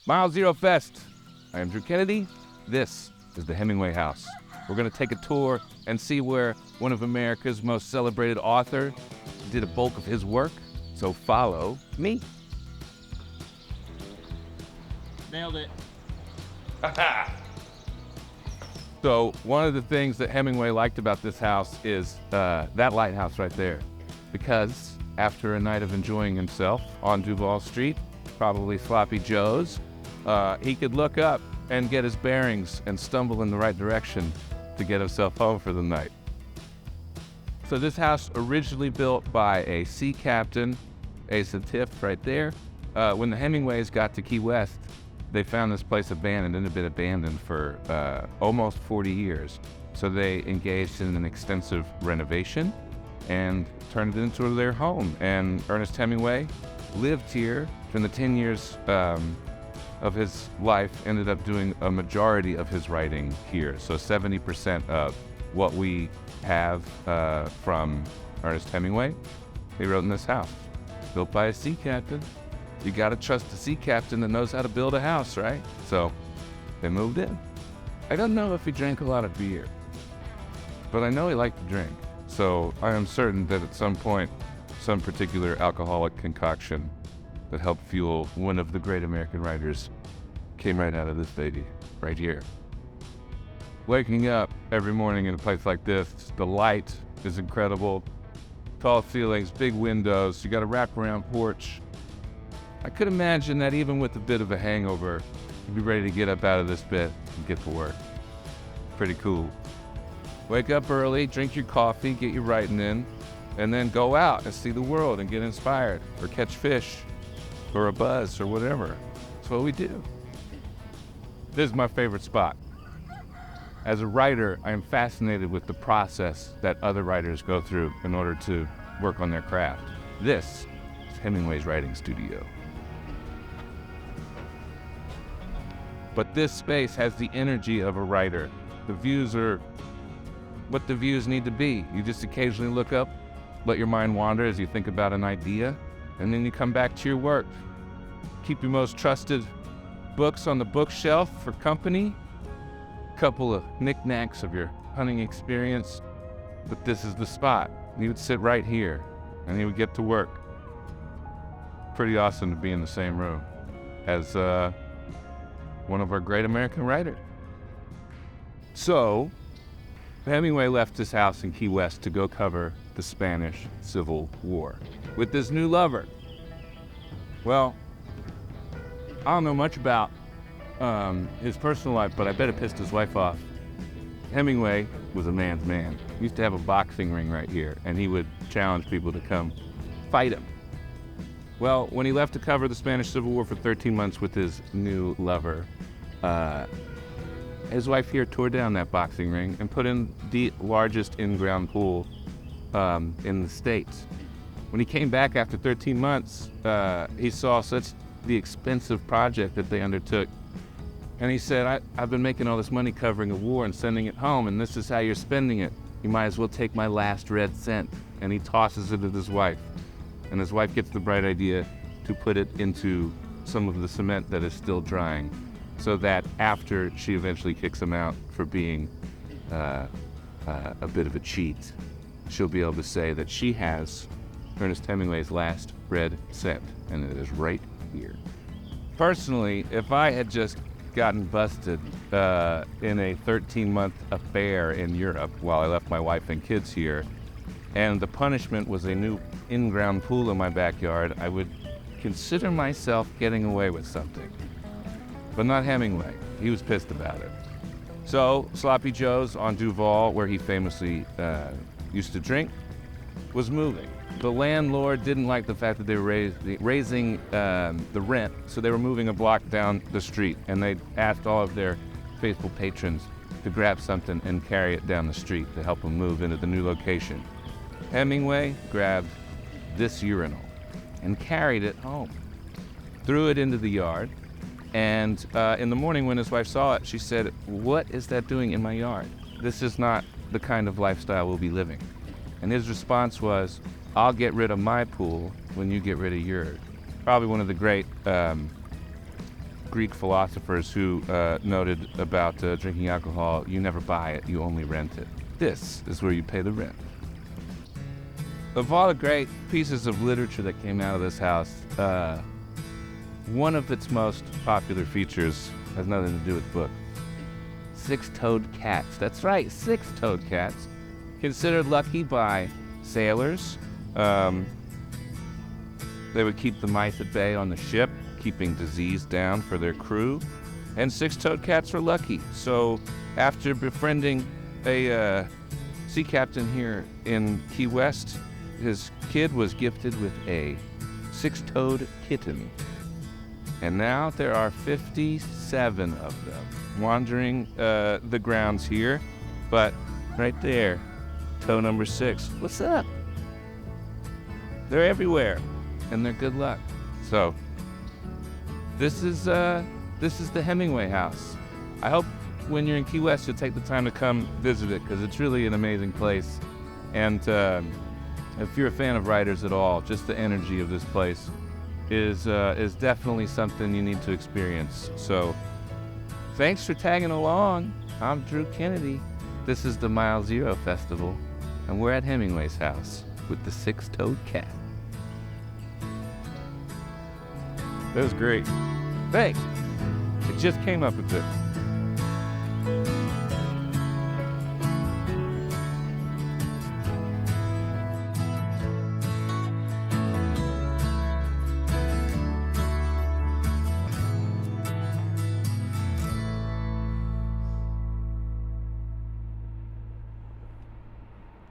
Mile Zero Fest. I am Drew Kennedy. This is the Hemingway House. We're going to take a tour and see where one of America's most celebrated authors did a bulk of his work. So follow me. Nailed it. So one of the things that Hemingway liked about this house is that lighthouse right there. Because after a night of enjoying himself on Duval Street, probably Sloppy Joe's, he could look up and get his bearings and stumble in the right direction to get himself home for the night. So this house originally built by a sea captain, Asa Tiff right there. When the Hemingways got to Key West, they found this place abandoned and it had been abandoned for almost 40 years. So they engaged in an extensive renovation and turned it into their home. And Ernest Hemingway lived here during the 10 years of his life, ended up doing a majority of his writing here. So 70% of what we have from Ernest Hemingway, he wrote in this house, built by a sea captain. You gotta trust a sea captain that knows how to build a house, right? So they moved in. I don't know if he drank a lot of beer, but I know he liked to drink. So I am certain that at some point, some particular alcoholic concoction that helped fuel one of the great American writers came right out of this baby, right here. Waking up every morning in a place like this, the light is incredible. Tall ceilings, big windows, you got a wraparound porch. I could imagine that even with a bit of a hangover, you'd be ready to get up out of this bed and get to work. Pretty cool. Wake up early, drink your coffee, get your writing in, and then go out and see the world and get inspired, or catch fish, or a buzz, or whatever. That's what we do. This is my favorite spot. As a writer, I am fascinated with the process that other writers go through in order to work on their craft. This is Hemingway's writing studio. But this space has the energy of a writer. The views are what the views need to be. You just occasionally look up, let your mind wander as you think about an idea, and then you come back to your work. Keep your most trusted books on the bookshelf for company, a couple of knickknacks of your hunting experience, but this is the spot. You would sit right here, and you would get to work. Pretty awesome to be in the same room as one of our great American writers. So, Hemingway left his house in Key West to go cover the Spanish Civil War with this new lover. Well, I don't know much about his personal life, but I bet it pissed his wife off. Hemingway was a man's man. He used to have a boxing ring right here, and he would challenge people to come fight him. Well, when he left to cover the Spanish Civil War for 13 months with his new lover, his wife here tore down that boxing ring and put in the largest in-ground pool in the States. When he came back after 13 months, he saw such the expensive project that they undertook. And he said, I've been making all this money covering a war and sending it home, and this is how you're spending it. You might as well take my last red cent. And he tosses it at his wife. And his wife gets the bright idea to put it into some of the cement that is still drying, so that after she eventually kicks him out for being a bit of a cheat, she'll be able to say that she has Ernest Hemingway's last red cent, and it is right here. Personally, if I had just gotten busted in a 13-month affair in Europe while I left my wife and kids here, and the punishment was a new in-ground pool in my backyard, I would consider myself getting away with something. But not Hemingway. He was pissed about it. So, Sloppy Joe's on Duval, where he famously used to drink, was moving. The landlord didn't like the fact that they were raising the rent, so they were moving a block down the street, and they asked all of their faithful patrons to grab something and carry it down the street to help them move into the new location. Hemingway grabbed this urinal and carried it home, threw it into the yard, and in the morning when his wife saw it, she said, "What is that doing in my yard? This is not the kind of lifestyle we'll be living." And his response was, "I'll get rid of my pool when you get rid of yours." Probably one of the great Greek philosophers who noted about drinking alcohol, you never buy it, you only rent it. This is where you pay the rent. Of all the great pieces of literature that came out of this house, one of its most popular features has nothing to do with books. Six-toed cats. That's right, six-toed cats. Considered lucky by sailors. They would keep the mice at bay on the ship, keeping disease down for their crew. And six-toed cats are lucky. So after befriending a sea captain here in Key West, his kid was gifted with a six-toed kitten. And now there are 57 of them wandering the grounds here. But right there, toe number 6. What's up? They're everywhere, and they're good luck. So this is the Hemingway house. I hope when you're in Key West, you'll take the time to come visit it, because it's really an amazing place. And if you're a fan of writers at all, just the energy of this place is definitely something you need to experience. So thanks for tagging along. I'm Drew Kennedy. This is the Mile Zero Festival, and we're at Hemingway's house with the six-toed cat. That was great. Thanks. It just came up with it.